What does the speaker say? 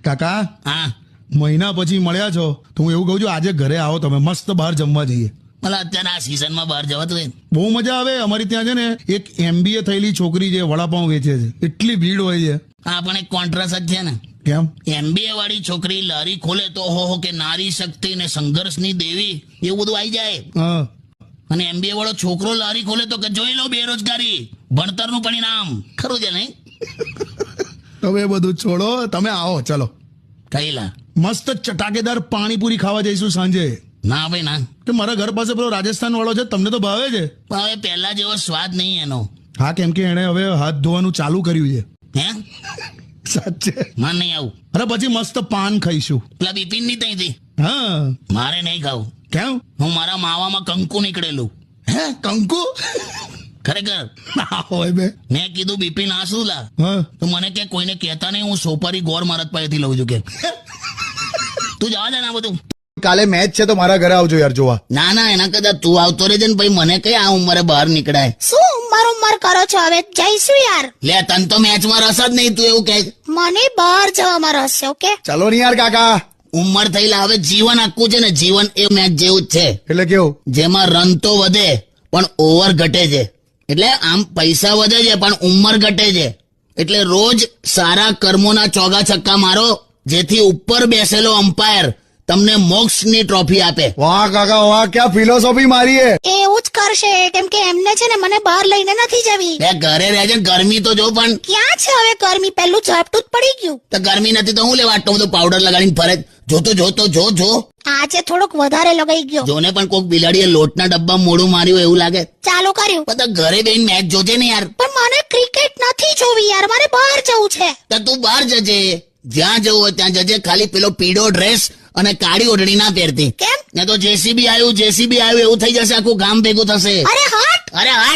કાકા હા મહિના પછી મળ્યા છો તો હું એવું કહું છું આજે ઘરે આવો તમે, મસ્ત બહાર જમવા જઈએ. ભલા અત્યારે આ સિઝનમાં બહાર જવાતું હોય. બહુ મજા આવે. અમારી ત્યાં છે ને એક MBA થયેલી છોકરી છે, વડાપાઉં વેચે છે, એટલી ભીડ હોય છે. આ પણ એક કોન્ટ્રાસ્ટ જ છે ને. કેમ? MBA વાળી છોકરી લારી ખોલે તો હો કે નારી શક્તિ ને સંઘર્ષની દેવી એવું બધું આવી જાય. હા, અને MBA વાળો છોકરો લારી ખોલે તો કે જોઈ લો બેરોજગારી, ભણતરનું પરિણામ. ખરું છે નહીં? તમે એ બધું છોડો, તમે આવો ચલો. કઈલા મસ્ત ચટાકેદાર પાણીપુરી ખાવા જઈશું સાંજે. ના ભાઈ ના, કે મારા ઘર પાસે પેલો રાજસ્થાન વાળો છે, તમને તો ભાવે છે. પણ હવે પહેલા જેવો સ્વાદ નહીં એનો. હા, કેમ કે એણે હવે હાથ ધોવાનું ચાલુ કર્યું છે. હે સાચે? માર નહીં આવું. અરે પછી મસ્ત પાન ખાઈશું. પેલા બિપિન ની તઈ હા. મારે નહીં ખાવું. કેમ? હું મારા માવામાં કંકુ નીકળેલું. હે, કંકુ? ખરેખર ના હોય બે. મેં કીધું બિપિન આ શું લા? હા. તો મને કે કોઈને કહેતા નહીં, હું સોપારી ગોર મારત પાસેથી લઉં છું કે. તું જવા દે ને આ બધું. કાલે મેચ છે તો મારા ઘરે આવજો યાર જોવા. ના ના, એના કરતા તું આવતો રહેજે ને ભાઈ. મને કઈ આ ઉંમરે બહાર નીકળાય. શું ઉમ્મર કરો છો? હવે જઈશું યાર. લે તન તો મેચમાં રસ જ નહીં, તું એવું કહે. મને બહાર જવામાં રસ છે. ઓકે, ચાલો ને યાર કાકા. ઉંમર થયેલા હવે જીવન આખું છે ને, જીવન એ મેચ જેવું જ છે. એટલે કેવું? જેમાં રન તો વધે પણ ઓવર ઘટે છે. એટલે આમ પૈસા વધે છે પણ ઉંમર ઘટે છે. એટલે રોજ સારા કર્મોના ચોગા છક્કા મારો, જેથી ઉપર બેસેલો અમ્પાયર તમને મોક્ષની ટ્રોફી આપે. વાહ કાકા વાહ, ક્યાં ફિલોસોફી મારી હે. એ એવું જ કરશે કેમ કે એમને છે ને મને બહાર લઈને નથી જવી. બે ઘરે રહેજે, ગરમી તો જો. પણ ક્યાં છે હવે ગરમી? પહેલું ઝાપટું જ પડી ગયું. તો ગરમી નથી તો હું લેવા આટલો બધો પાવડર લગાડીને ફરે? જો આજે થોડોક વધારે લગાઈ ગયો. જોને પણ કોક બિલાડીએ લોટના ડબ્બા મોડું માર્યું એવું લાગે. ચાલુ કર્યું. બધા ઘરે બેન મેચ જોજે ને યાર. પણ મને ક્રિકેટ નથી જોવી યાર, મારે બહાર જવું છે. તો તું બહાર જજે, જ્યાં જવું હોય ત્યાં જજે. ખાલી પેલો પીળો ડ્રેસ અને કાળી ઓઢણી ના પહેરતી. કેમ? ને તો જેસીબી આવ્યું એવું થઈ જશે, આખું ગામ ભેગું થશે. અરે હટ. અરે હા.